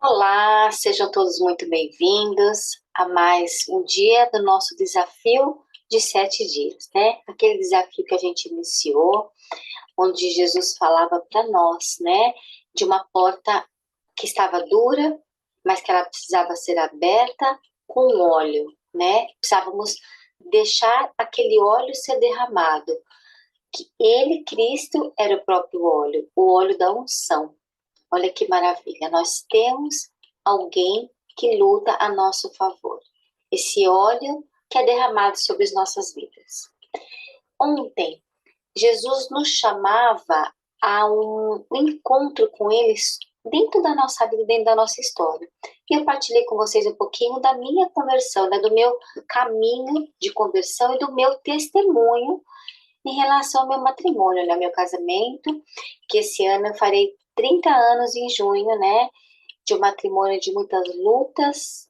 Olá, sejam todos muito bem-vindos a mais um dia do nosso desafio de 7 dias, né? Aquele desafio que a gente iniciou, onde Jesus falava para nós, né? De uma porta que estava dura, mas que ela precisava ser aberta com óleo, né? Precisávamos deixar aquele óleo ser derramado. Que ele, Cristo, era o óleo da unção. Olha que maravilha, nós temos alguém que luta a nosso favor. Esse óleo que é derramado sobre as nossas vidas. Ontem, Jesus nos chamava a um encontro com eles dentro da nossa vida, dentro da nossa história. E eu partilhei com vocês um pouquinho da minha conversão, né, do meu caminho de conversão e do meu testemunho em relação ao meu matrimônio, né, meu casamento, que esse ano eu farei 30 anos em junho, né? De um matrimônio de muitas lutas,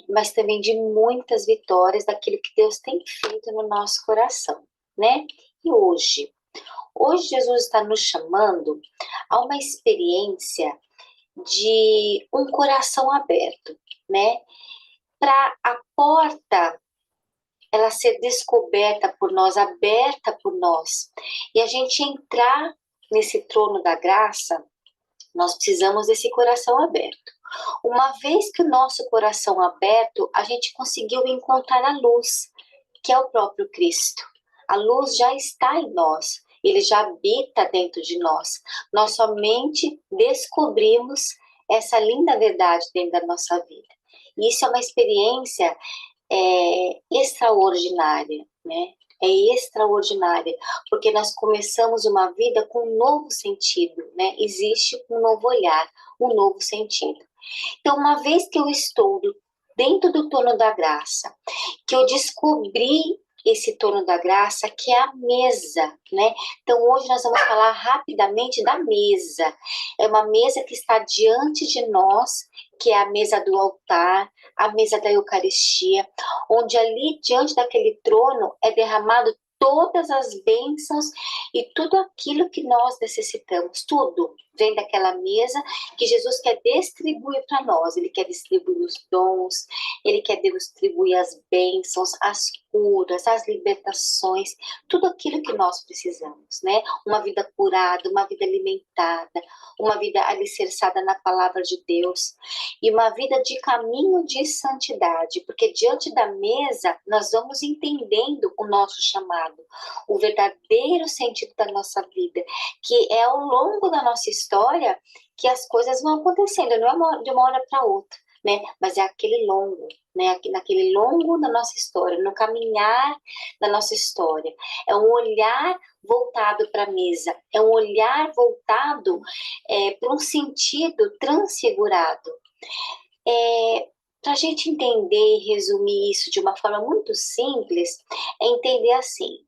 mas também de muitas vitórias daquilo que Deus tem feito no nosso coração, né? E hoje Jesus está nos chamando a uma experiência de um coração aberto, né? Para a porta ela ser descoberta por nós, aberta por nós, e a gente entrar nesse trono da graça, nós precisamos desse coração aberto. Uma vez que o nosso coração aberto, a gente conseguiu encontrar a luz, que é o próprio Cristo. A luz já está em nós, ele já habita dentro de nós. Nós somente descobrimos essa linda verdade dentro da nossa vida. E isso é uma experiência extraordinária, né? É extraordinária, porque nós começamos uma vida com um novo sentido, né? Existe um novo olhar, um novo sentido. Então, uma vez que eu estou dentro do trono da graça, que eu descobri esse trono da graça, que é a mesa, né? Então, hoje nós vamos falar rapidamente da mesa. É uma mesa que está diante de nós, que é a mesa do altar, a mesa da Eucaristia, onde ali, diante daquele trono, é derramado todas as bênçãos e tudo aquilo que nós necessitamos, tudo vem daquela mesa que Jesus quer distribuir para nós. Ele quer distribuir os dons, ele quer distribuir as bênçãos, as curas, as libertações, tudo aquilo que nós precisamos, né? Uma vida curada, uma vida alimentada, uma vida alicerçada na palavra de Deus e uma vida de caminho de santidade, porque diante da mesa nós vamos entendendo o nosso chamado, o verdadeiro sentido da nossa vida, que é ao longo da nossa história que as coisas vão acontecendo, não é de uma hora para outra, né? Mas é aquele longo, né? Naquele longo da nossa história, no caminhar da nossa história. É um olhar voltado para a mesa, é um olhar voltado para um sentido transfigurado. Para a gente entender e resumir isso de uma forma muito simples, é entender assim: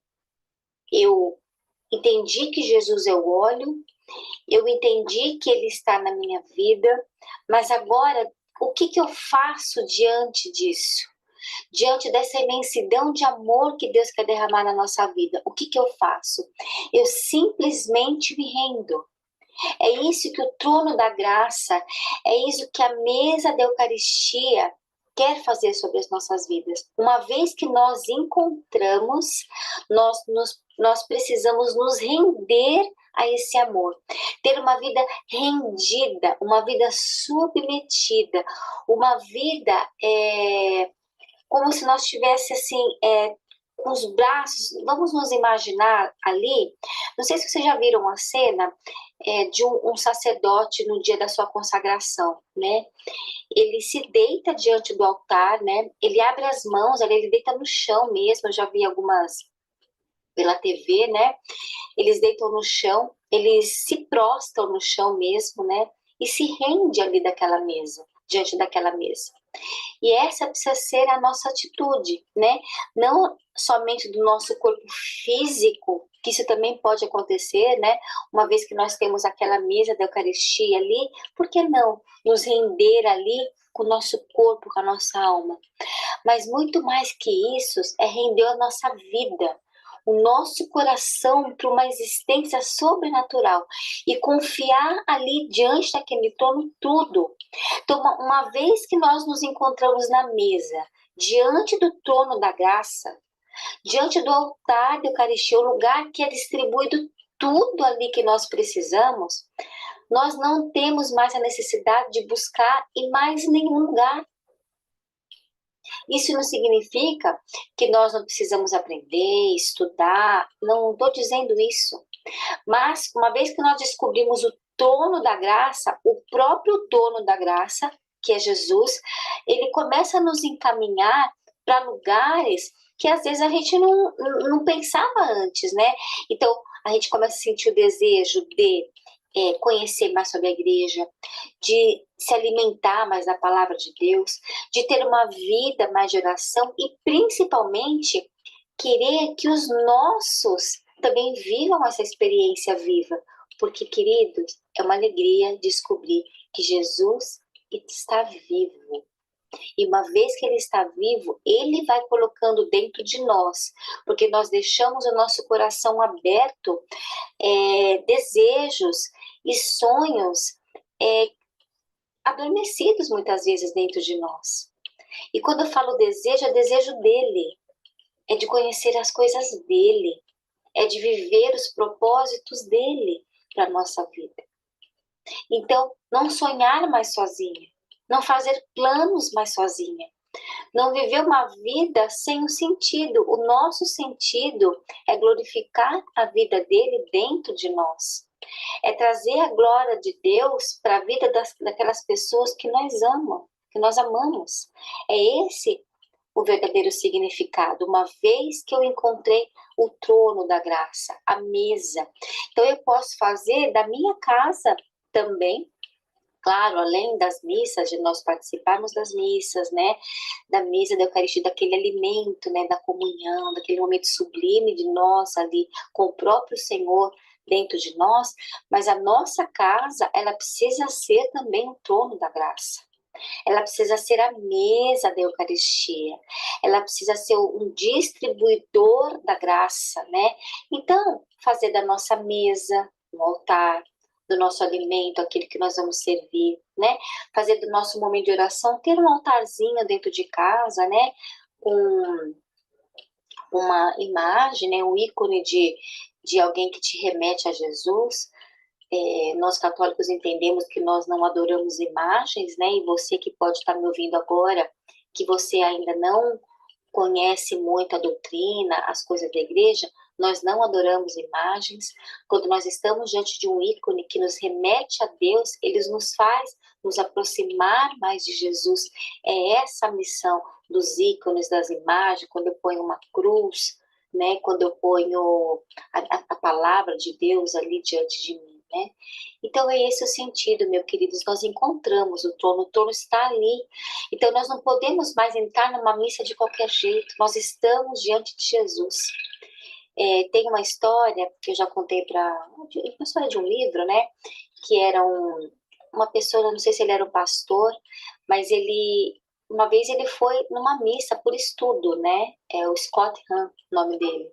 eu entendi que Jesus é o óleo, eu entendi que Ele está na minha vida, mas agora o que que eu faço diante disso? Diante dessa imensidão de amor que Deus quer derramar na nossa vida, o que que eu faço? Eu simplesmente me rendo. É isso que o trono da graça, é isso que a mesa da Eucaristia quer fazer sobre as nossas vidas. Uma vez que nós encontramos, nós precisamos nos render a esse amor, ter uma vida rendida, uma vida submetida, uma vida como se nós tivesse assim com os braços. Vamos nos imaginar ali. Não sei se vocês já viram a cena de um sacerdote no dia da sua consagração, né? Ele se deita diante do altar, né? Ele abre as mãos, ali, ele deita no chão mesmo. Eu já vi algumas pela TV, né? Eles deitam no chão, eles se prostam no chão mesmo, né? E se rende ali daquela mesa, diante daquela mesa. E essa precisa ser a nossa atitude, né? Não somente do nosso corpo físico, que isso também pode acontecer, né? Uma vez que nós temos aquela mesa da Eucaristia ali, por que não nos render ali com o nosso corpo, com a nossa alma? Mas muito mais que isso, é render a nossa vida. o nosso coração para uma existência sobrenatural e confiar ali diante daquele trono tudo. Então, uma vez que nós nos encontramos na mesa, diante do trono da graça, diante do altar da Eucaristia, o lugar que é distribuído tudo ali que nós precisamos, nós não temos mais a necessidade de buscar em mais nenhum lugar. Isso não significa que nós não precisamos aprender, estudar, não estou dizendo isso. Mas, uma vez que nós descobrimos o trono da graça, o próprio dono da graça, que é Jesus, ele começa a nos encaminhar para lugares que às vezes a gente não pensava antes, né? Então, a gente começa a sentir o desejo de conhecer mais sobre a igreja, de se alimentar mais da palavra de Deus, de ter uma vida mais de oração e principalmente querer que os nossos também vivam essa experiência viva, porque, queridos, é uma alegria descobrir que Jesus está vivo. E uma vez que ele está vivo, ele vai colocando dentro de nós, porque nós deixamos o nosso coração aberto, desejos e sonhos adormecidos muitas vezes dentro de nós. E quando eu falo desejo, é desejo dele, é de conhecer as coisas dele, é de viver os propósitos dele para a nossa vida. Então, não sonhar mais sozinha, não fazer planos mais sozinha, não viver uma vida sem um sentido. O nosso sentido é glorificar a vida dele dentro de nós. É trazer a glória de Deus para a vida daquelas pessoas que nós amamos. É esse o verdadeiro significado, uma vez que eu encontrei o trono da graça, a mesa. Então eu posso fazer da minha casa também, claro, além das missas, de nós participarmos das missas, né, da mesa da Eucaristia, daquele alimento, né, da comunhão, daquele momento sublime de nós ali com o próprio Senhor dentro de nós, mas a nossa casa, ela precisa ser também o trono da graça. Ela precisa ser a mesa da Eucaristia, ela precisa ser um distribuidor da graça, né? Então, fazer da nossa mesa um altar, do nosso alimento, aquele que nós vamos servir, né? Fazer do nosso momento de oração, ter um altarzinho dentro de casa, né? Com uma imagem, né? Um ícone de alguém que te remete a Jesus. Nós católicos entendemos que nós não adoramos imagens, né? E você que pode estar me ouvindo agora, que você ainda não conhece muito a doutrina, as coisas da igreja, nós não adoramos imagens. Quando nós estamos diante de um ícone que nos remete a Deus, ele nos faz nos aproximar mais de Jesus. É essa a missão dos ícones, das imagens, quando eu ponho uma cruz, né? Quando eu ponho a palavra de Deus ali diante de mim. Né? Então é esse o sentido, meus queridos, nós encontramos o trono está ali, então nós não podemos mais entrar numa missa de qualquer jeito, nós estamos diante de Jesus. Tem uma história que eu já contei uma história de um livro, né, que era uma pessoa, não sei se ele era um pastor, mas uma vez ele foi numa missa por estudo, né, o Scott Hahn, o nome dele.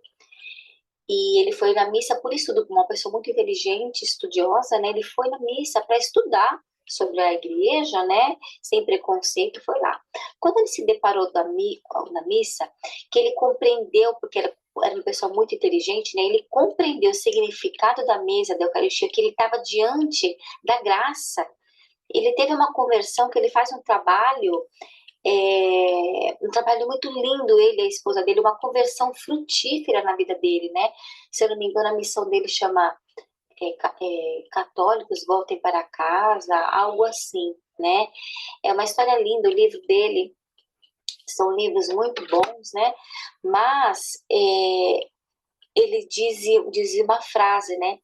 E ele foi na missa por estudo, uma pessoa muito inteligente, estudiosa, né? Ele foi na missa para estudar sobre a igreja, né? Sem preconceito, foi lá. Quando ele se deparou na missa, que ele compreendeu, porque era uma pessoa muito inteligente, né? Ele compreendeu o significado da mesa da Eucaristia, que ele estava diante da graça. Ele teve uma conversão, que ele faz um trabalho muito lindo, ele e a esposa dele, uma conversão frutífera na vida dele, né? Se eu não me engano, a missão dele chama Católicos Voltem para Casa, algo assim, né? É uma história linda, o livro dele, são livros muito bons, né? Mas ele dizia uma frase, né?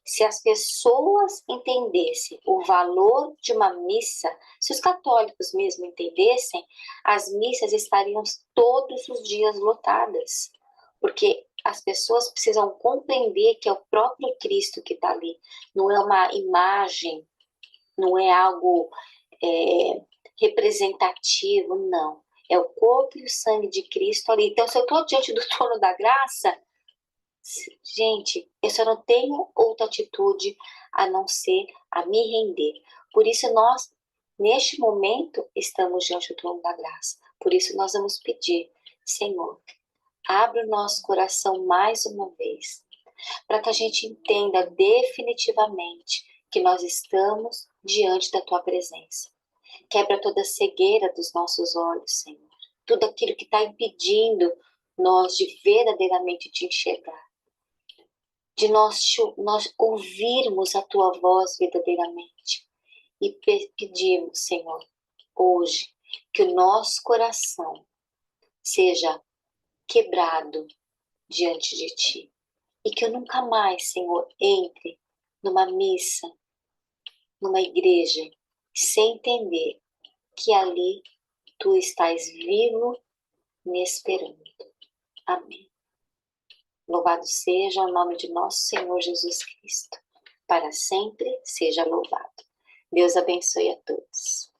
Se as pessoas entendessem o valor de uma missa, se os católicos mesmo entendessem, as missas estariam todos os dias lotadas. Porque as pessoas precisam compreender que é o próprio Cristo que está ali. Não é uma imagem, não é algo representativo, não. É o corpo e o sangue de Cristo ali. Então, se eu estou diante do trono da graça, Gente, eu só não tenho outra atitude a não ser a me render. Por isso nós, neste momento, estamos diante do trono da graça. Por isso nós vamos pedir, Senhor, abre o nosso coração mais uma vez, para que a gente entenda definitivamente que nós estamos diante da Tua presença. Quebra toda a cegueira dos nossos olhos, Senhor. Tudo aquilo que está impedindo nós de verdadeiramente te enxergar, de nós ouvirmos a Tua voz verdadeiramente e pedirmos, Senhor, hoje, que o nosso coração seja quebrado diante de Ti. E que eu nunca mais, Senhor, entre numa missa, numa igreja, sem entender que ali Tu estás vivo me esperando. Amém. Louvado seja o nome de nosso Senhor Jesus Cristo. Para sempre seja louvado. Deus abençoe a todos.